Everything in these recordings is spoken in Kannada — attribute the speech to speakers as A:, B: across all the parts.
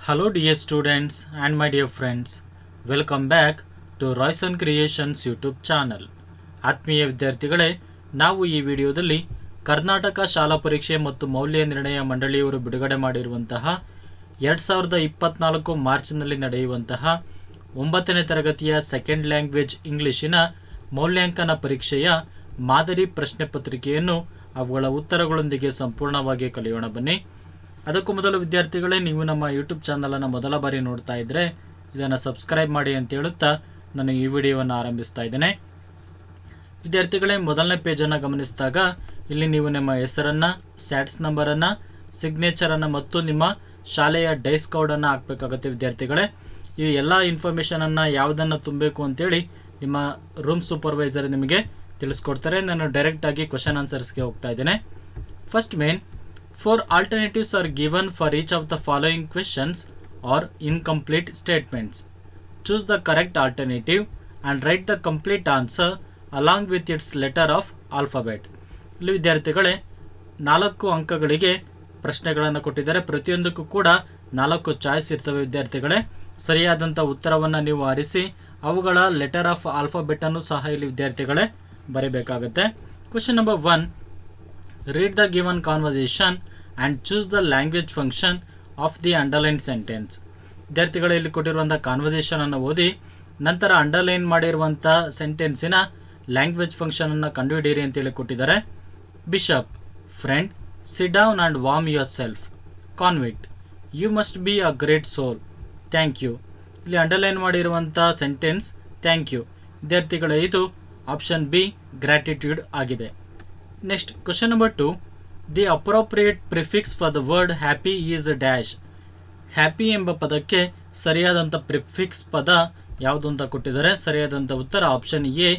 A: Hello dear students and my dear friends, welcome back to Royson Creations YouTube channel. ಆತ್ಮೀಯ ವಿದ್ಯಾರ್ಥಿಗಳೇ, ನಾವು ಈ ವಿಡಿಯೋದಲ್ಲಿ ಕರ್ನಾಟಕ ಶಾಲಾ ಪರೀಕ್ಷೆ ಮತ್ತು ಮೌಲ್ಯ ನಿರ್ಣಯ ಮಂಡಳಿಯವರು ಬಿಡುಗಡೆ ಮಾಡಿರುವಂತಹ 2024 ಮಾರ್ಚ್ನಲ್ಲಿ ನಡೆಯುವಂತಹ 9ನೇ ತರಗತಿಯ ಸೆಕೆಂಡ್ ಲ್ಯಾಂಗ್ವೇಜ್ ಇಂಗ್ಲಿಷಿನ ಮೌಲ್ಯಾಂಕನ ಪರೀಕ್ಷೆಯ ಮಾದರಿ ಪ್ರಶ್ನೆ ಪತ್ರಿಕೆಯನ್ನು ಅವುಗಳ ಉತ್ತರಗಳೊಂದಿಗೆ ಸಂಪೂರ್ಣವಾಗಿ ಕಲಿಯೋಣ ಬನ್ನಿ. ಅದಕ್ಕೂ ಮೊದಲು ವಿದ್ಯಾರ್ಥಿಗಳೇ, ನೀವು ನಮ್ಮ ಯೂಟ್ಯೂಬ್ ಚಾನಲನ್ನು ಮೊದಲ ಬಾರಿ ನೋಡ್ತಾ ಇದ್ದರೆ ಇದನ್ನು ಸಬ್ಸ್ಕ್ರೈಬ್ ಮಾಡಿ ಅಂತ ಹೇಳುತ್ತಾ ನಾನು ಈ ವಿಡಿಯೋವನ್ನು ಆರಂಭಿಸ್ತಾ ಇದ್ದೇನೆ. ವಿದ್ಯಾರ್ಥಿಗಳೇ, ಮೊದಲನೇ ಪೇಜನ್ನು ಗಮನಿಸಿದಾಗ ಇಲ್ಲಿ ನೀವು ನಿಮ್ಮ ಹೆಸರನ್ನು, ಸ್ಯಾಟ್ಸ್ ನಂಬರನ್ನು, ಸಿಗ್ನೇಚರನ್ನು ಮತ್ತು ನಿಮ್ಮ ಶಾಲೆಯ ಡೈಸ್ ಕೋಡನ್ನು ಹಾಕಬೇಕಾಗುತ್ತೆ. ವಿದ್ಯಾರ್ಥಿಗಳೇ, ಈ ಎಲ್ಲ ಇನ್ಫಾರ್ಮೇಷನನ್ನು ಯಾವುದನ್ನು ತುಂಬಬೇಕು ಅಂತೇಳಿ ನಿಮ್ಮ ರೂಮ್ ಸೂಪರ್ವೈಸರ್ ನಿಮಗೆ ತಿಳಿಸ್ಕೊಡ್ತಾರೆ. ನಾನು ಡೈರೆಕ್ಟಾಗಿ ಕ್ವಶನ್ ಆನ್ಸರ್ಸ್ಗೆ ಹೋಗ್ತಾ ಇದ್ದೇನೆ. First main, 4 alternatives are given for each of the following questions or incomplete statements. Choose the correct alternative and write the complete answer along with its letter of alphabet. ಇಲ್ಲಿ ವಿದ್ಯಾರ್ಥಿಗಳೇ 4 ಅಂಕಗಳಿಗೆ ಪ್ರಶ್ನೆಗಳನ್ನು ಕೊಟ್ಟಿದ್ದಾರೆ. ಪ್ರತಿಯೊಂದಕ್ಕೂ ಕೂಡ 4 ಚಾಯ್ಸ್ ಇರ್ತವೆ. ವಿದ್ಯಾರ್ಥಿಗಳೇ, ಸರಿಯಾದಂಥ ಉತ್ತರವನ್ನು ನೀವು ಆರಿಸಿ ಅವುಗಳ ಲೆಟರ್ ಆಫ್ ಆಲ್ಫಾಬೆಟ್ ಅನ್ನು ಸಹ ಇಲ್ಲಿ ವಿದ್ಯಾರ್ಥಿಗಳೇ ಬರೀಬೇಕಾಗುತ್ತೆ. Question number 1, read the given conversation and choose the language function of the underlined sentence. ವಿದ್ಯಾರ್ಥಿಗಳು ಇಲ್ಲಿ ಕೊಟ್ಟಿರುವಂಥ ಕಾನ್ವರ್ಸೇಷನ್ ಅನ್ನು ಓದಿ ನಂತರ ಅಂಡರ್ಲೈನ್ ಮಾಡಿರುವಂಥ ಸೆಂಟೆನ್ಸಿನ ಲ್ಯಾಂಗ್ವೇಜ್ ಫಂಕ್ಷನ್ ಅನ್ನು ಕಂಡುಹಿಡಿಯಿರಿ ಅಂತೇಳಿ ಕೊಟ್ಟಿದ್ದಾರೆ. Bishop, friend, sit down and warm yourself. Convict, you must be a great soul. Thank you. ಇಲ್ಲಿ ಅಂಡರ್ಲೈನ್ ಮಾಡಿರುವಂಥ ಸೆಂಟೆನ್ಸ್ ಥ್ಯಾಂಕ್ ಯು. ವಿದ್ಯಾರ್ಥಿಗಳೇ, ಇದು ಆಪ್ಷನ್ ಬಿ ಗ್ರ್ಯಾಟಿಟ್ಯೂಡ್ ಆಗಿದೆ. Next question number 2, the appropriate prefix for the word happy is dash. Happy ಎಂಬ ಪದಕ್ಕೆ ಸರಿಯಾದಂಥ ಪ್ರಿಫಿಕ್ಸ್ ಪದ ಯಾವುದು ಅಂತ ಕೊಟ್ಟಿದ್ದಾರೆ. ಸರಿಯಾದಂಥ ಉತ್ತರ option A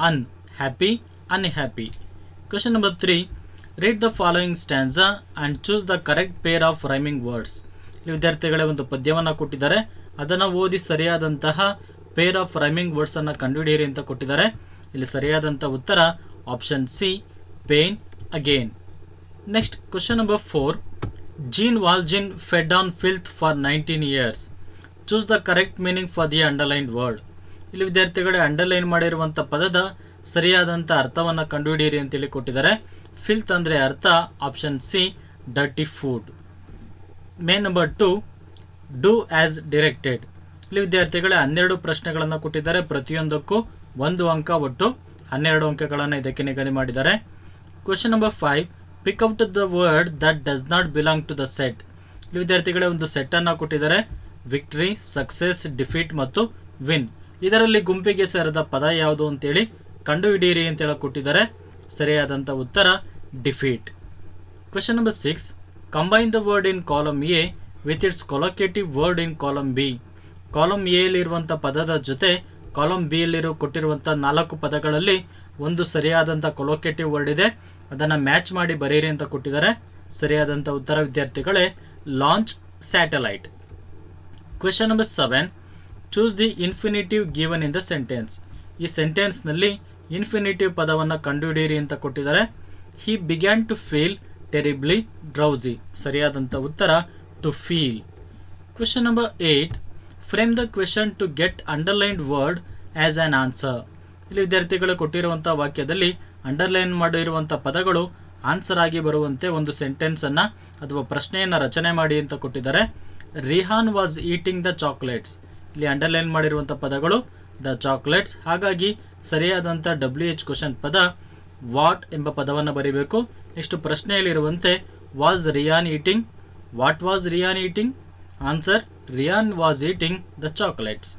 A: unhappy, unhappy. Question number 3, read the following stanza and choose the correct pair of rhyming words. ಇಲ್ಲಿ ವಿದ್ಯಾರ್ಥಿಗಳೇ ಒಂದು ಪದ್ಯವನ್ನು ಕೊಟ್ಟಿದ್ದಾರೆ, ಅದನ್ನು ಓದಿ ಸರಿಯಾದಂತಹ ಪೇರ್ ಆಫ್ ರೈಮಿಂಗ್ ವರ್ಡ್ಸನ್ನು ಕಂಡುಹಿಡಿಯಿರಿ ಅಂತ ಕೊಟ್ಟಿದ್ದಾರೆ. ಇಲ್ಲಿ ಸರಿಯಾದಂಥ ಉತ್ತರ option C pain again. Next question number 4, Jean Valjean fed on filth for 19 years. Choose the correct meaning for the underlined word. ಇಲ್ಲಿ ವಿದ್ಯಾರ್ಥಿಗಳೇ ಅಂಡರ್ಲೈನ್ ಮಾಡಿರುವಂಥ ಪದದ ಸರಿಯಾದಂಥ ಅರ್ಥವನ್ನು ಕಂಡುಹಿಡಿಯಿರಿ ಅಂತೇಳಿ ಕೊಟ್ಟಿದ್ದಾರೆ. ಫಿಲ್ತ್ ಅಂದರೆ ಅರ್ಥ option C dirty food. Main number 2, do as directed. ಇಲ್ಲಿ ವಿದ್ಯಾರ್ಥಿಗಳೇ 12 ಪ್ರಶ್ನೆಗಳನ್ನು ಕೊಟ್ಟಿದ್ದಾರೆ. ಪ್ರತಿಯೊಂದಕ್ಕೂ 1 ಅಂಕ, ಒಟ್ಟು 12 ಅಂಕಗಳನ್ನು ಇದಕ್ಕೆ ನಿಗದಿ ಮಾಡಿದ್ದಾರೆ. Question number 5, pick out the word that does not belong to the set. ಇಲ್ಲಿ ವಿದ್ಯಾರ್ಥಿಗಳೇ ಒಂದು ಸೆಟ್ ಅನ್ನು ಕೊಟ್ಟಿದ್ದಾರೆ. ವಿಕ್ಟರಿ, ಸಕ್ಸೆಸ್, ಡಿಫೀಟ್ ಮತ್ತು ವಿನ್. ಇದರಲ್ಲಿ ಗುಂಪಿಗೆ ಸೇರದ ಪದ ಯಾವುದು ಅಂತೇಳಿ ಕಂಡುಹಿಡಿಯಿರಿ ಅಂತೇಳಿ ಕೊಟ್ಟಿದ್ದಾರೆ. ಸರಿಯಾದಂಥ ಉತ್ತರ defeat. Question number 6, combine the word in column A with its collocative word in column B. Column A ಯಲ್ಲಿರುವಂಥ ಪದದ ಜೊತೆ ಕಾಲಮ್ ಬಿ ಯಲ್ಲಿರೋ ಕೊಟ್ಟಿರುವಂಥ 4 ಪದಗಳಲ್ಲಿ ಒಂದು ಸರಿಯಾದಂಥ ಕೊಲೊಕೇಟಿವ್ ವರ್ಡ್ ಇದೆ, ಅದನ್ನು ಮ್ಯಾಚ್ ಮಾಡಿ ಬರೆಯಿರಿ ಅಂತ ಕೊಟ್ಟಿದ್ದಾರೆ. ಸರಿಯಾದಂಥ ಉತ್ತರ ವಿದ್ಯಾರ್ಥಿಗಳೇ launch satellite. Question number 7, choose the infinitive given in the sentence. ಈ ಸೆಂಟೆನ್ಸ್ನಲ್ಲಿ ಇನ್ಫಿನಿಟಿವ್ ಪದವನ್ನು ಕಂಡುಹಿಡಿಯಿರಿ ಅಂತ ಕೊಟ್ಟಿದ್ದಾರೆ. He began to feel terribly drowsy. ಸರಿಯಾದಂಥ ಉತ್ತರ to feel. Question number 8, frame the question to get underlined word as an answer. ಇಲ್ಲಿ ವಿದ್ಯಾರ್ಥಿಗಳು ಕೊಟ್ಟಿರುವಂಥ ವಾಕ್ಯದಲ್ಲಿ ಅಂಡರ್ಲೈನ್ ಮಾಡಿರುವಂಥ ಪದಗಳು ಆನ್ಸರ್ ಆಗಿ ಬರುವಂತೆ ಒಂದು ಸೆಂಟೆನ್ಸನ್ನು ಅಥವಾ ಪ್ರಶ್ನೆಯನ್ನು ರಚನೆ ಮಾಡಿ ಅಂತ ಕೊಟ್ಟಿದ್ದಾರೆ. Rihan was eating the chocolates. ಇಲ್ಲಿ ಅಂಡರ್ಲೈನ್ ಮಾಡಿರುವಂಥ ಪದಗಳು ದ ಚಾಕ್ಲೇಟ್ಸ್. ಹಾಗಾಗಿ ಸರಿಯಾದಂಥ WH ಕ್ವಶನ್ ಪದ ವಾಟ್ ಎಂಬ ಪದವನ್ನು ಬರೀಬೇಕು. ನೆಕ್ಸ್ಟ್ ಪ್ರಶ್ನೆಯಲ್ಲಿರುವಂತೆ was Ryan eating, what was Ryan eating. Answer Ryan was eating the chocolates.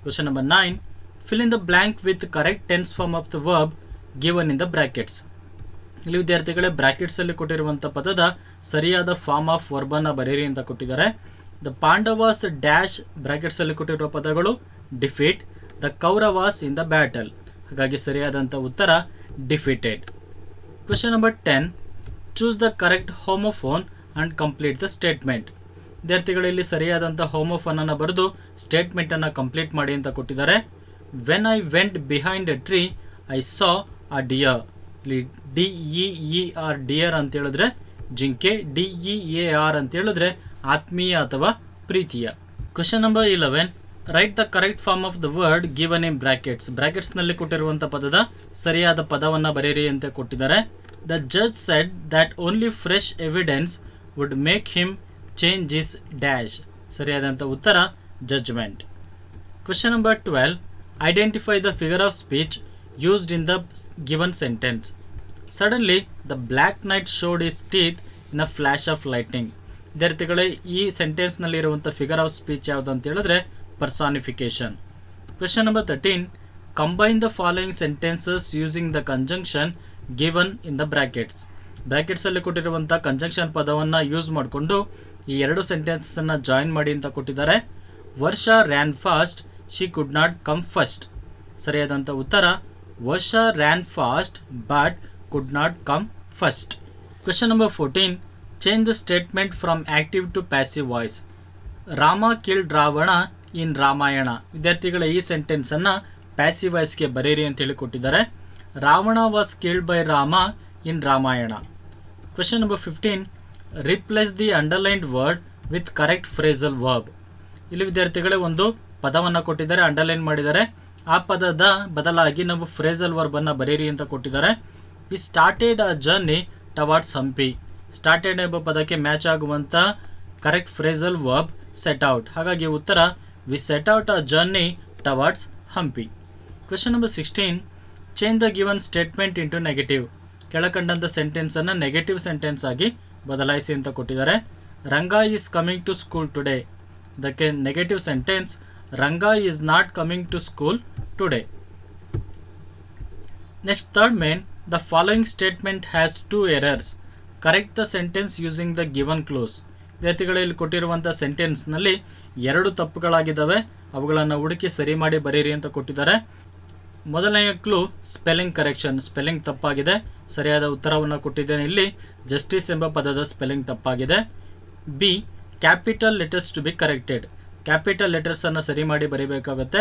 A: Question number 9, fill in the blank with correct tense form of the verb given in the brackets. ಇಲ್ಲಿ ವಿದ್ಯಾರ್ಥಿಗಳೇ ಬ್ರಾಕೆಟ್ಸ್ ಅಲ್ಲಿ ಕೊಟ್ಟಿರುವಂಥ ಪದದ ಸರಿಯಾದ ಫಾರ್ಮ್ ಆಫ್ ವರ್ಬ್ ಅನ್ನು ಬರೆಯಿರಿ ಅಂತ ಕೊಟ್ಟಿದ್ದಾರೆ. ದ ಪಾಂಡವಾಸ್ ಡ್ಯಾಶ್ ಬ್ರಾಕೆಟ್ಸ್ ಅಲ್ಲಿ ಕೊಟ್ಟಿರುವ ಪದಗಳು defeat, the Kauravas in the battle. ಹಾಗಾಗಿ ಸರಿಯಾದಂಥ ಉತ್ತರ defeated. Question number 10, choose the correct homophone and complete the statement. ವಿದ್ಯಾರ್ಥಿಗಳಲ್ಲಿ ಸರಿಯಾದಂಥ ಹೋಮೋಫೋನ್ ಅನ್ನು ಬರೆದು ಸ್ಟೇಟ್ಮೆಂಟ್ ಅನ್ನು ಕಂಪ್ಲೀಟ್ ಮಾಡಿ ಅಂತ ಕೊಟ್ಟಿದ್ದಾರೆ. When I went behind a tree I saw a deer. ಇಲ್ಲಿ DEER ಡಿಯರ್ ಅಂತ ಹೇಳಿದ್ರೆ ಜಿಂಕೆ, DEAR ಅಂತ ಹೇಳಿದ್ರೆ ಆತ್ಮೀಯ ಅಥವಾ ಪ್ರೀತಿಯ. Question number 11. Write the correct form of the word given in brackets. Brackets ನಲ್ಲಿ ಕೊಟ್ಟಿರುವಂತಹ ಪದದ ಸರಿಯಾದ ಪದವನ್ನ ಬರೆಯಿರಿ ಅಂತ ಕೊಟ್ಟಿದ್ದಾರೆ. The judge said that only fresh evidence would make him change his dash. ಸರಿಯಾದಂತ ಉತ್ತರ judgement. Question number 12. Identify the figure of speech used in the given sentence. Suddenly the black knight showed his teeth in a flash of lightning. ವಿದ್ಯಾರ್ಥಿಗಳೇ, ಈ ಸೆಂಟೆನ್ಸ್ ನಲ್ಲಿ ಇರುವಂತಹ ಫಿಗರ್ ಆಫ್ ಸ್ಪೀಚ್ ಯಾವುದು ಅಂತ ಹೇಳಿದ್ರೆ personification. Question number 13. Combine the following sentences using the conjunction given in the brackets. Brackets ಅಲ್ಲಿ ಕೊಟ್ಟಿರುವಂತಹ ಕಂಜಂಕ್ಷನ್ ಪದವನ್ನ ಯೂಸ್ ಮಾಡಿಕೊಂಡು ಈ ಎರಡು ಸೆಂಟೆನ್ಸಸ್ ಅನ್ನ ಜಾಯಿನ್ ಮಾಡಿ ಅಂತ ಕೊಟ್ಟಿದ್ದಾರೆ. Varsha ran fast, she could not come first. ಸರಿಯಾದಂತ ಉತ್ತರ Varsha ran fast but could not come first. Question number 14. Change the statement from active to passive voice. Rama killed Ravana in Ramayana. ವಿದ್ಯಾರ್ಥಿಗಳ ಈ ಸೆಂಟೆನ್ಸ್ ಅನ್ನ ಪ್ಯಾಸಿವ್ ವಾಯ್ಸ್ಗೆ ಬರೆಯಿರಿ ಅಂತ ಹೇಳಿ ಕೊಟ್ಟಿದ್ದಾರೆ. Ravana was killed by Rama in Ramayana. Question number 15. Replace the underlined word with correct phrasal verb. ಇಲ್ಲಿ ವಿದ್ಯಾರ್ಥಿಗಳೇ ಒಂದು ಪದವನ್ನ ಕೊಟ್ಟಿದ್ದಾರೆ, ಅಂಡರ್ಲೈನ್ ಮಾಡಿದ್ದಾರೆ. ಆ ಪದದ ಬದಲಾಗಿ ನಾವು ಫ್ರೇಸಲ್ ವರ್ಬ್ ಅನ್ನ ಬರೆಯಿರಿ ಅಂತ ಕೊಟ್ಟಿದ್ದಾರೆ. We started a journey towards Hampi. Started ಎಂಬ ಪದಕ್ಕೆ ಮ್ಯಾಚ್ ಆಗುವಂತ correct phrasal verb set out. ಹಾಗಾಗಿ ಉತ್ತರ we set out a journey towards Hampi. Question number 16. Change the given statement into negative. ಕೆಳಕಂಡಂತ ಸೆಂಟೆನ್ಸ್ ಅನ್ನ ನೆಗೆಟಿವ್ ಸೆಂಟೆನ್ಸ್ ಆಗಿ ಬದಲಾಯಿಸಿ ಅಂತ ಕೊಟ್ಟಿದ್ದಾರೆ. Ranga is coming to school today. ಇದಕ್ಕೆ negative sentence Ranga is not coming to school today. Next, third main, the following statement has two errors. Correct the sentence using the given clues. ವಿದ್ಯಾರ್ಥಿಗಳಲ್ಲಿ ಕೊಟ್ಟಿರುವಂತಹ ಸೆಂಟೆನ್ಸ್ ನಲ್ಲಿ ಎರಡು ತಪ್ಪುಗಳಾಗಿದ್ದಾವೆ, ಅವುಗಳನ್ನು ಹುಡುಕಿ ಸರಿ ಮಾಡಿ ಬರೆಯಿರಿ ಅಂತ ಕೊಟ್ಟಿದ್ದಾರೆ. ಮೊದಲನೆಯ ಕ್ಲೂ ಸ್ಪೆಲ್ಲಿಂಗ್ ಕರೆಕ್ಷನ್. ಸ್ಪೆಲ್ಲಿಂಗ್ ತಪ್ಪಾಗಿದೆ. ಸರಿಯಾದ ಉತ್ತರವನ್ನು ಕೊಟ್ಟಿದ್ದೇನೆ. ಇಲ್ಲಿ ಜಸ್ಟಿಸ್ ಎಂಬ ಪದದ ಸ್ಪೆಲ್ಲಿಂಗ್ ತಪ್ಪಾಗಿದೆ. B, capital letters to be corrected. Capital letters ಅನ್ನ ಸರಿ ಮಾಡಿ ಬರೀಬೇಕಾಗುತ್ತೆ.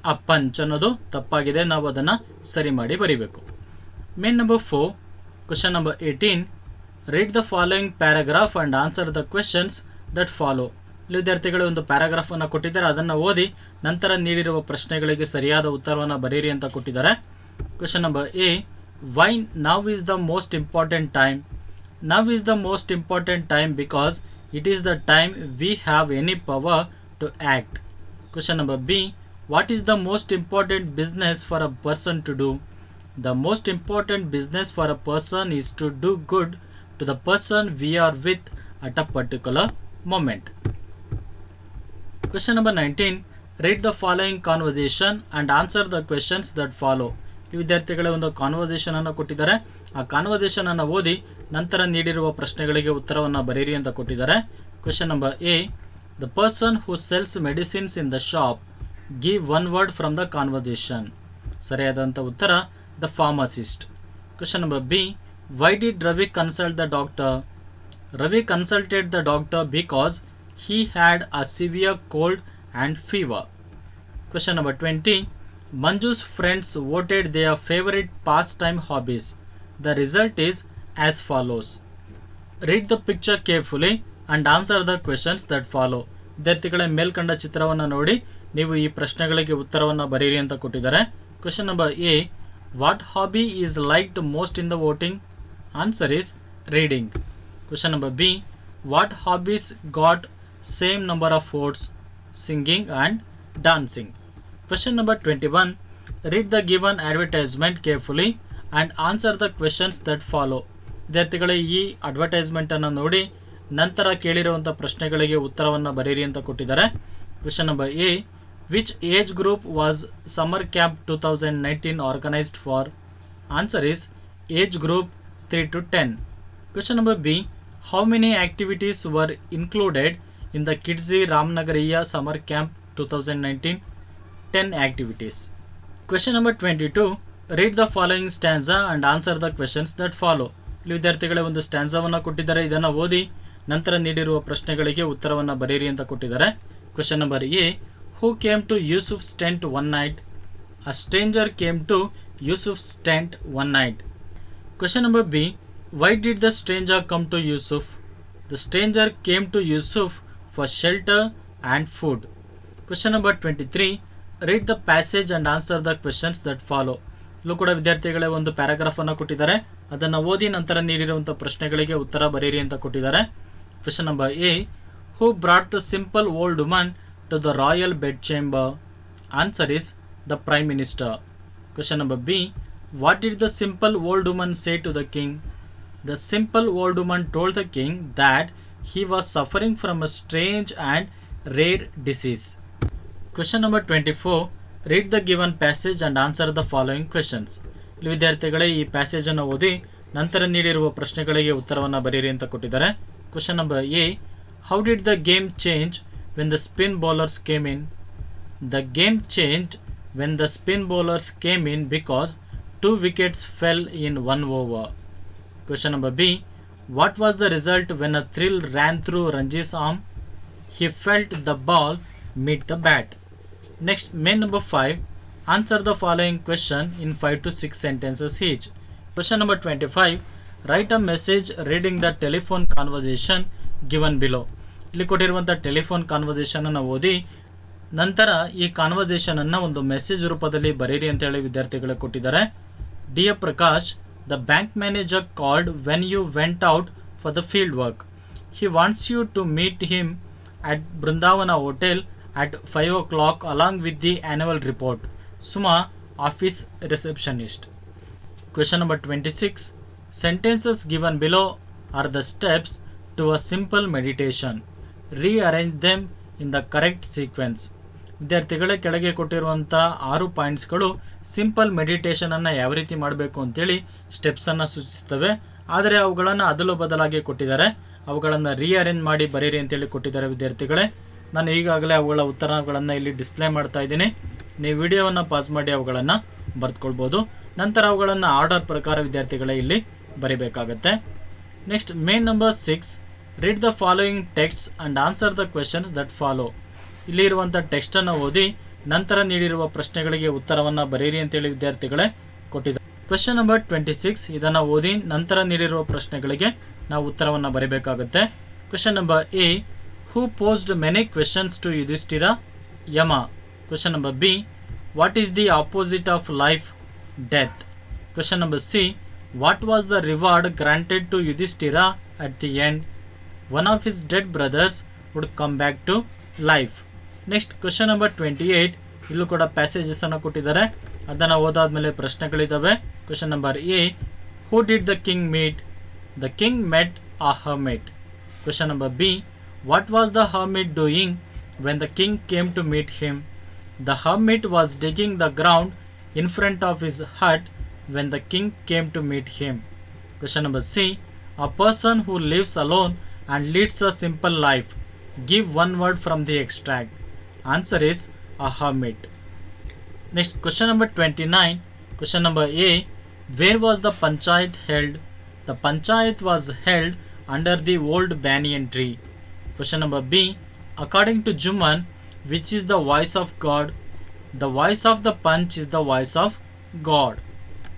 A: ಆ ಪಂಚ್ ಅನ್ನೋದು ತಪ್ಪಾಗಿದೆ, ನಾವು ಅದನ್ನ ಸರಿ ಮಾಡಿ ಬರೀಬೇಕು. Main number 4. Question number 18. Read the following paragraph and answer the questions that follow. ಇಲ್ಲಿ ವಿದ್ಯಾರ್ಥಿಗಳು ಒಂದು ಪ್ಯಾರಾಗ್ರಾಫ್ ಅನ್ನ ಕೊಟ್ಟಿದ್ದಾರೆ, ಅದನ್ನ ಓದಿ ನಂತರ ನೀಡಿರುವ ಪ್ರಶ್ನೆಗಳಿಗೆ ಸರಿಯಾದ ಉತ್ತರವನ್ನು ಬರೀರಿ ಅಂತ ಕೊಟ್ಟಿದ್ದಾರೆ. Question number A. Why now is the most important time. Now is the most important time because it is the time we have any power to act. Question number B. What is the most important business for a person to do? The most important business for a person is to do good to the person we are with at a particular moment. Question number 19. Read the following conversation and answer the questions that follow. ಈ ವಿದ್ಯಾರ್ಥಿಗಳೇ ಒಂದು ಕಾನ್ವರ್ಸೇಷನ್ ಅನ್ನು ಕೊಟ್ಟಿದ್ದಾರೆ. ಆ ಕಾನ್ವರ್ಸೇಷನ್ ಅನ್ನು ಓದಿ ನಂತರ ನೀಡಿರುವ ಪ್ರಶ್ನೆಗಳಿಗೆ ಉತ್ತರವನ್ನು ಬರೆಯಿರಿ ಅಂತ ಕೊಟ್ಟಿದ್ದಾರೆ. Question number A. The person who sells medicines in the shop, give one word from the conversation. ಸರಿಯಾದಂತ ಉತ್ತರ the pharmacist. Question number B. Why did Ravi consult the doctor? Ravi consulted the doctor because he had a severe cold and fever. Question number 20. Manju's friends voted their favorite pastime hobbies. The result is as follows. Read the picture carefully and answer the questions that follow. ವಿದ್ಯಾರ್ಥಿಗಳ ಮೇಲ್ಕಂಡ ಚಿತ್ರವನ್ನು ನೋಡಿ ನೀವು ಈ ಪ್ರಶ್ನೆಗಳಿಗೆ ಉತ್ತರವನ್ನು ಬರೆಯಿರಿ ಅಂತ ಕೊಟ್ಟಿದ್ದಾರೆ. Question number A. What hobby is liked most in the voting? Answer is reading. Question number B. What hobbies got same number of votes? Singing and dancing. Question number 21. Read the given advertisement carefully and answer the questions that follow. ವಿದ್ಯಾರ್ಥಿಗಳೇ ಈ ಅಡ್ವರ್ಟೈಸ್ಮೆಂಟ್ ಅನ್ನು ನೋಡಿ ನಂತರ ಕೇಳಿರುವಂತಹ ಪ್ರಶ್ನೆಗಳಿಗೆ ಉತ್ತರವನ್ನು ಬರೆಯಿರಿ ಅಂತ ಕೊಟ್ಟಿದ್ದಾರೆ. Question number A. Which age group was summer camp 2019 organised for? Answer is age group 3 to 10. Question number B. How many activities were included in the Kidzee ರಾಮನಗರಿಯ summer camp 2019? 10 activities. Question number 22. Read the following stanza and answer the questions that follow. ಇಲ್ಲಿ ವಿದ್ಯಾರ್ಥಿಗಳೇ ಒಂದು ಸ್ಟ್ಯಾನ್ಸಾವನ್ನು ಕೊಟ್ಟಿದ್ದಾರೆ, ಇದನ್ನು ಓದಿ ನಂತರ ನೀಡಿರುವ ಪ್ರಶ್ನೆಗಳಿಗೆ ಉತ್ತರವನ್ನು ಬರೆಯಿರಿ ಅಂತ ಕೊಟ್ಟಿದ್ದಾರೆ. Question number A. Who came to Yusuf's tent one night? A stranger came to Yusuf's tent one night. Question number B. Why did the stranger come to Yusuf? The stranger came to Yusuf for shelter and food. Question number 23. Read the passage and answer the questions that follow. ಇಲ್ಲೂ ಕೂಡ ವಿದ್ಯಾರ್ಥಿಗಳೇ ಒಂದು ಪ್ಯಾರಾಗ್ರಾಫ್ ಅನ್ನು ಕೊಟ್ಟಿದ್ದಾರೆ, ಅದನ್ನು ಓದಿ ನಂತರ ನೀಡಿರುವಂತಹ ಪ್ರಶ್ನೆಗಳಿಗೆ ಉತ್ತರ ಬರೀರಿ ಅಂತ ಕೊಟ್ಟಿದ್ದಾರೆ. Question number A. Who brought the simple old woman to the royal bedchamber? Answer is the Prime Minister. Question number B. What did the simple old woman say to the king? The simple old woman told the king that he was suffering from a strange and rare disease. Question number 24. Read the given passage and answer the following questions. ಇಲ್ಲಿ ವಿದ್ಯಾರ್ಥಿಗಳೇ ಈ ಪ್ಯಾಸೇಜ್ ಅನ್ನು ಓದಿ ನಂತರ ನೀಡಿರುವ ಪ್ರಶ್ನೆಗಳಿಗೆ ಉತ್ತರವನ್ನು ಬರೀರಿ ಅಂತ ಕೊಟ್ಟಿದ್ದಾರೆ. Question number A. How did the game change when the spin bowlers came in? The game changed when the spin bowlers came in because 2 wickets fell in 1 over. Question number B. What was the result when a thrill ran through Ranji's arm? He felt the ball meet the bat. Next, main number 5. Answer the following question in 5 to 6 sentences each. Question number 25. Write a message reading the telephone conversation given below. ಇಲ್ಲಿ ಕೊಟ್ಟಿರುವಂಥ ಟೆಲಿಫೋನ್ ಕಾನ್ವರ್ಸೇಷನ್ ಅನ್ನು ಓದಿ ನಂತರ ಈ ಕಾನ್ವರ್ಸೇಷನ್ ಅನ್ನು ಒಂದು ಮೆಸೇಜ್ ರೂಪದಲ್ಲಿ ಬರೀರಿ ಅಂತ ಹೇಳಿ ವಿದ್ಯಾರ್ಥಿಗಳಿಗೆ ಕೊಟ್ಟಿದ್ದಾರೆ. Dear Prakash, the bank manager called when you went out for the field work. He wants you to meet him at Brindavana Hotel at 5 o'clock along with the annual report. Suma, office receptionist. Question number 26. Sentences given below are the steps to a simple meditation. Rearrange them in the correct sequence. ವಿದ್ಯಾರ್ಥಿಗಳೇ ಕೆಳಗೆ ಕೊಟ್ಟಿರುವಂಥ 6 ಪಾಯಿಂಟ್ಸ್ಗಳು ಸಿಂಪಲ್ ಮೆಡಿಟೇಷನ್ ಅನ್ನು ಯಾವ ರೀತಿ ಮಾಡಬೇಕು ಅಂತೇಳಿ ಸ್ಟೆಪ್ಸನ್ನು ಸೂಚಿಸ್ತವೆ. ಆದರೆ ಅವುಗಳನ್ನು ಅದಲು ಬದಲಾಗಿ ಕೊಟ್ಟಿದ್ದಾರೆ, ಅವುಗಳನ್ನು ರೀಅರೇಂಜ್ ಮಾಡಿ ಬರೀರಿ ಅಂತೇಳಿ ಕೊಟ್ಟಿದ್ದಾರೆ. ವಿದ್ಯಾರ್ಥಿಗಳೇ, ನಾನು ಈಗಾಗಲೇ ಅವುಗಳ ಉತ್ತರಗಳನ್ನು ಇಲ್ಲಿ ಡಿಸ್ಪ್ಲೇ ಮಾಡ್ತಾ ಇದ್ದೀನಿ. ನೀವು ವಿಡಿಯೋವನ್ನು ಪಾಸ್ ಮಾಡಿ ಅವುಗಳನ್ನು ಬರೆದುಕೊಳ್ಬೋದು. ನಂತರ ಅವುಗಳನ್ನು ಆರ್ಡರ್ ಪ್ರಕಾರ ವಿದ್ಯಾರ್ಥಿಗಳೇ ಇಲ್ಲಿ ಬರೀಬೇಕಾಗತ್ತೆ. Next, main number 6. Read the following text and answer the questions that follow. ಇಲ್ಲಿ ಇರುವಂಥ ಟೆಕ್ಸ್ಟನ್ನು ಓದಿ ನಂತರ ನೀಡಿರುವ ಪ್ರಶ್ನೆಗಳಿಗೆ ಉತ್ತರವನ್ನು ಬರೀರಿ ಅಂತೇಳಿ ವಿದ್ಯಾರ್ಥಿಗಳೇ ಕೊಟ್ಟಿದ್ದಾರೆ. Question number 26. ಇದನ್ನು ಓದಿ ನಂತರ ನೀಡಿರುವ ಪ್ರಶ್ನೆಗಳಿಗೆ ನಾವು ಉತ್ತರವನ್ನು ಬರೀಬೇಕಾಗುತ್ತೆ. Question number A. Who posed many questions to Yudhishthira? Yama. Question number B. What is the opposite of life? Death. Question number C. What was the reward granted to Yudhishthira at the end? One of his dead brothers would come back to life. Next, question number 28. ಇಲ್ಲೂ ಕೂಡ ಪ್ಯಾಸೇಜಸ್ ಅನ್ನು ಕೊಟ್ಟಿದ್ದಾರೆ, ಅದನ್ನು ಓದಾದ್ಮೇಲೆ ಪ್ರಶ್ನೆಗಳಿದ್ದಾವೆ. Question number A. Who did the king meet? The king met a hermit. Question number B. What was the hermit doing when the king came to meet him? The hermit was digging the ground in front of his hut when the king came to meet him. Question number C. A person who lives alone and leads a simple life. Give one word from the extract. Answer is a hermit. Next, question number 29. Question number A. Where was the panchayat held? The panchayat was held under the old banyan tree. Question number B. According to Juman, which is the voice of God? The voice of the punch is the voice of God.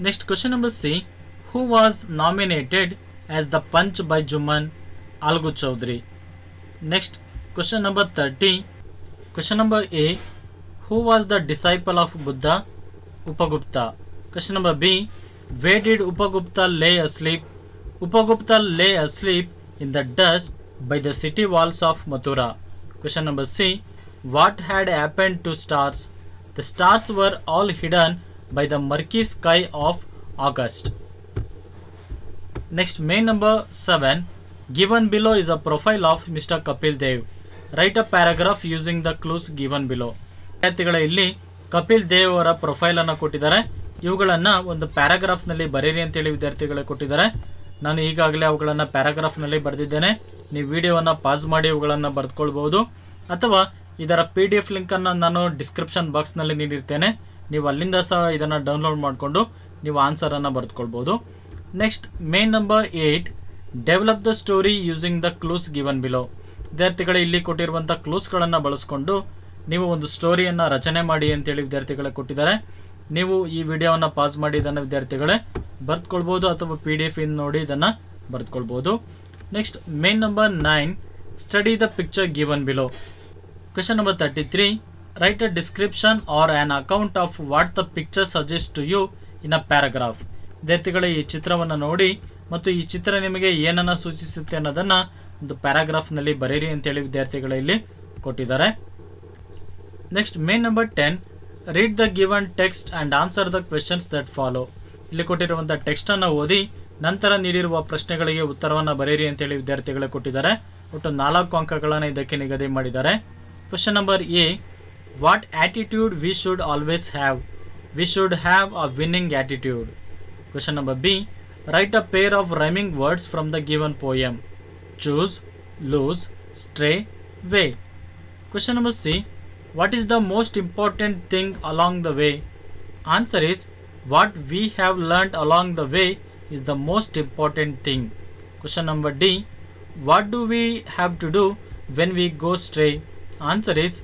A: Next, question number C. Who was nominated as the punch by Juman? Algu Chaudhary. Next, question number 30. Question number A. Who was the disciple of Buddha? Upagupta. Question number B. Where did Upagupta lay asleep? Upagupta lay asleep in the dust by the city walls of Mathura. Question number C. What had happened to stars? The stars were all hidden by the murky sky of August. Next, main number 7. Given below is a profile of Mr. Kapil Dev. Write a paragraph using the clues given below. ವಿದ್ಯಾರ್ಥಿಗಳ ಇಲ್ಲಿ ಕಪಿಲ್ ದೇವ್ ಅವರ ಪ್ರೊಫೈಲ್ ಅನ್ನು ಕೊಟ್ಟಿದ್ದಾರೆ. ಇವುಗಳನ್ನು ಒಂದು ಪ್ಯಾರಾಗ್ರಾಫ್ ನಲ್ಲಿ ಬರೀರಿ ಅಂತೇಳಿ ವಿದ್ಯಾರ್ಥಿಗಳು ಕೊಟ್ಟಿದ್ದಾರೆ. ನಾನು ಈಗಾಗಲೇ ಅವುಗಳನ್ನು ಪ್ಯಾರಾಗ್ರಾಫ್ ನಲ್ಲಿ ಬರೆದಿದ್ದೇನೆ. ನೀವು ವಿಡಿಯೋವನ್ನು ಪಾಸ್ ಮಾಡಿ ಅವುಗಳನ್ನು ಬರೆದುಕೊಳ್ಬಹುದು, ಅಥವಾ ಇದರ PDF ಲಿಂಕ್ ಅನ್ನು ನಾನು ಡಿಸ್ಕ್ರಿಪ್ಷನ್ ಬಾಕ್ಸ್ ನಲ್ಲಿ ನೀಡಿರ್ತೇನೆ. ನೀವು ಅಲ್ಲಿಂದ ಸಹ ಇದನ್ನು ಡೌನ್ಲೋಡ್ ಮಾಡಿಕೊಂಡು ನೀವು ಆನ್ಸರ್ ಅನ್ನು ಬರೆದುಕೊಳ್ಬಹುದು. Next, main number 8. Develop the story using the clues given below. ವಿದ್ಯಾರ್ಥಿಗಳು ಇಲ್ಲಿ ಕೊಟ್ಟಿರುವಂಥ ಕ್ಲೂಸ್ಗಳನ್ನು ಬಳಸಿಕೊಂಡು ನೀವು ಒಂದು ಸ್ಟೋರಿಯನ್ನು ರಚನೆ ಮಾಡಿ ಅಂತೇಳಿ ವಿದ್ಯಾರ್ಥಿಗಳೇ ಕೊಟ್ಟಿದ್ದಾರೆ. ನೀವು ಈ ವಿಡಿಯೋವನ್ನು ಪಾಸ್ ಮಾಡಿ ಇದನ್ನು ವಿದ್ಯಾರ್ಥಿಗಳೇ ಬರೆದುಕೊಳ್ಬೋದು, ಅಥವಾ PDF ಇನ್ ನೋಡಿ ಇದನ್ನು ಬರೆದುಕೊಳ್ಬೋದು. Next, main number 9. Study the picture given below. Question number 33. Write a description or an account of what the picture suggests to you in a paragraph. ವಿದ್ಯಾರ್ಥಿಗಳೇ ಈ ಚಿತ್ರವನ್ನು ನೋಡಿ ಮತ್ತು ಈ ಚಿತ್ರ ನಿಮಗೆ ಏನನ್ನ ಸೂಚಿಸುತ್ತೆ ಅನ್ನೋದನ್ನ ಒಂದು ಪ್ಯಾರಾಗ್ರಾಫ್ನಲ್ಲಿ ಬರೆಯಿರಿ ಅಂತೇಳಿ ವಿದ್ಯಾರ್ಥಿಗಳು ಇಲ್ಲಿ ಕೊಟ್ಟಿದ್ದಾರೆ. Next main number 10. Read the given text and answer the questions that follow. ಇಲ್ಲಿ ಕೊಟ್ಟಿರುವಂಥ ಟೆಕ್ಸ್ಟನ್ನು ಓದಿ ನಂತರ ನೀಡಿರುವ ಪ್ರಶ್ನೆಗಳಿಗೆ ಉತ್ತರವನ್ನು ಬರೆಯಿರಿ ಅಂತೇಳಿ ವಿದ್ಯಾರ್ಥಿಗಳೇ ಕೊಟ್ಟಿದ್ದಾರೆ. ಒಟ್ಟು 4 ಅಂಕಗಳನ್ನು ಇದಕ್ಕೆ ನಿಗದಿ ಮಾಡಿದ್ದಾರೆ. Question number A. What attitude we should always have? We should have a winning attitude. Question number B. Write a pair of rhyming words from the given poem. Choose, lose, stray, way. Question number C. What is the most important thing along the way? Answer is, what we have learnt along the way is the most important thing. Question number D. What do we have to do when we go stray? Answer is,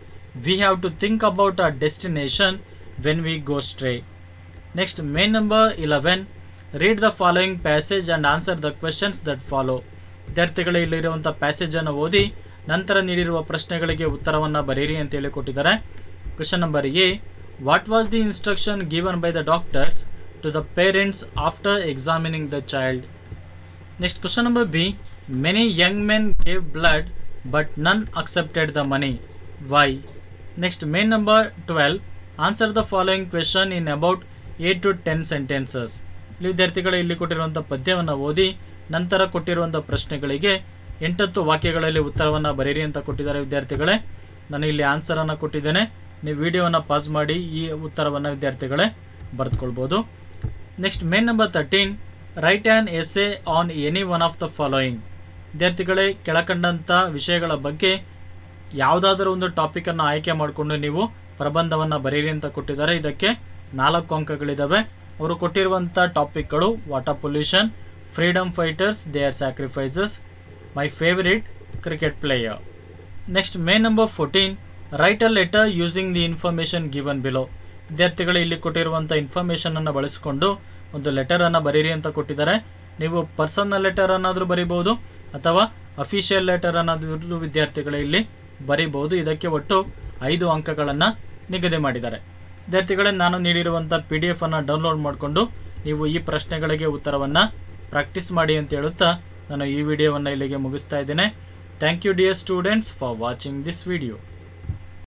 A: we have to think about our destination when we go stray. Next, main number 11. Read the following passage and answer the questions that follow. ವಿದ್ಯಾರ್ಥಿಗಳು ಇಲ್ಲಿರುವಂಥ ಪ್ಯಾಸೇಜನ್ನು ಓದಿ ನಂತರ ನೀಡಿರುವ ಪ್ರಶ್ನೆಗಳಿಗೆ ಉತ್ತರವನ್ನು ಬರೆಯಿರಿ ಅಂತೇಳಿ ಕೊಟ್ಟಿದ್ದಾರೆ. Question number A. What was the instruction given by the doctors to the parents after examining the child? Next question number B. Many young men gave blood but none accepted the money. Why? Next main number 12. Answer the following question in about 8 to 10 sentences. ವಿದ್ಯಾರ್ಥಿಗಳು ಇಲ್ಲಿ ಕೊಟ್ಟಿರುವಂಥ ಪದ್ಯವನ್ನು ಓದಿ ನಂತರ ಕೊಟ್ಟಿರುವಂಥ ಪ್ರಶ್ನೆಗಳಿಗೆ 8 ವಾಕ್ಯಗಳಲ್ಲಿ ಉತ್ತರವನ್ನು ಬರೆಯಿರಿ ಅಂತ ಕೊಟ್ಟಿದ್ದಾರೆ. ವಿದ್ಯಾರ್ಥಿಗಳೇ ನಾನು ಇಲ್ಲಿ ಆನ್ಸರನ್ನು ಕೊಟ್ಟಿದ್ದೇನೆ. ನೀವು ವಿಡಿಯೋವನ್ನು ಪಾಸ್ ಮಾಡಿ ಈ ಉತ್ತರವನ್ನು ವಿದ್ಯಾರ್ಥಿಗಳೇ ಬರೆದುಕೊಳ್ಬೋದು. Next main number 13. Write an essay on any one of the following. ವಿದ್ಯಾರ್ಥಿಗಳೇ ಕೆಳಕಂಡಂಥ ವಿಷಯಗಳ ಬಗ್ಗೆ ಯಾವುದಾದರೂ ಒಂದು ಟಾಪಿಕನ್ನು ಆಯ್ಕೆ ಮಾಡಿಕೊಂಡು ನೀವು ಪ್ರಬಂಧವನ್ನು ಬರೆಯಿರಿ ಅಂತ ಕೊಟ್ಟಿದ್ದಾರೆ. ಇದಕ್ಕೆ 4 ಅಂಕಗಳಿದ್ದಾವೆ. ಅವರು ಕೊಟ್ಟಿರುವಂಥ ಟಾಪಿಕ್ಗಳು water pollution, freedom fighters, their sacrifices, my favourite cricket player. Next main number 14. Write a letter using the information given below. ವಿದ್ಯಾರ್ಥಿಗಳು ಇಲ್ಲಿ ಕೊಟ್ಟಿರುವಂಥ ಇನ್ಫಾರ್ಮೇಷನನ್ನು ಬಳಸಿಕೊಂಡು ಒಂದು ಲೆಟರನ್ನು ಬರೀರಿ ಅಂತ ಕೊಟ್ಟಿದ್ದಾರೆ. ನೀವು ಪರ್ಸನಲ್ ಲೆಟರ್ ಅನ್ನಾದರೂ ಬರೀಬಹುದು ಅಥವಾ ಅಫಿಷಿಯಲ್ ಲೆಟರ್ ಅನ್ನಾದರೂ ವಿದ್ಯಾರ್ಥಿಗಳು ಇಲ್ಲಿ ಬರೀಬಹುದು. ಇದಕ್ಕೆ ಒಟ್ಟು 5 ಅಂಕಗಳನ್ನು ನಿಗದಿ ಮಾಡಿದ್ದಾರೆ. ವಿದ್ಯಾರ್ಥಿಗಳೇ ನಾನು ನೀಡಿರುವಂಥ PDF ಅನ್ನು ಡೌನ್ಲೋಡ್ ಮಾಡಿಕೊಂಡು ನೀವು ಈ ಪ್ರಶ್ನೆಗಳಿಗೆ ಉತ್ತರವನ್ನು ಪ್ರಾಕ್ಟೀಸ್ ಮಾಡಿ ಅಂತ ಹೇಳುತ್ತಾ ನಾನು ಈ ವಿಡಿಯೋವನ್ನು ಇಲ್ಲಿಗೆ ಮುಗಿಸ್ತಾ ಇದ್ದೇನೆ. Thank you dear students for watching this video.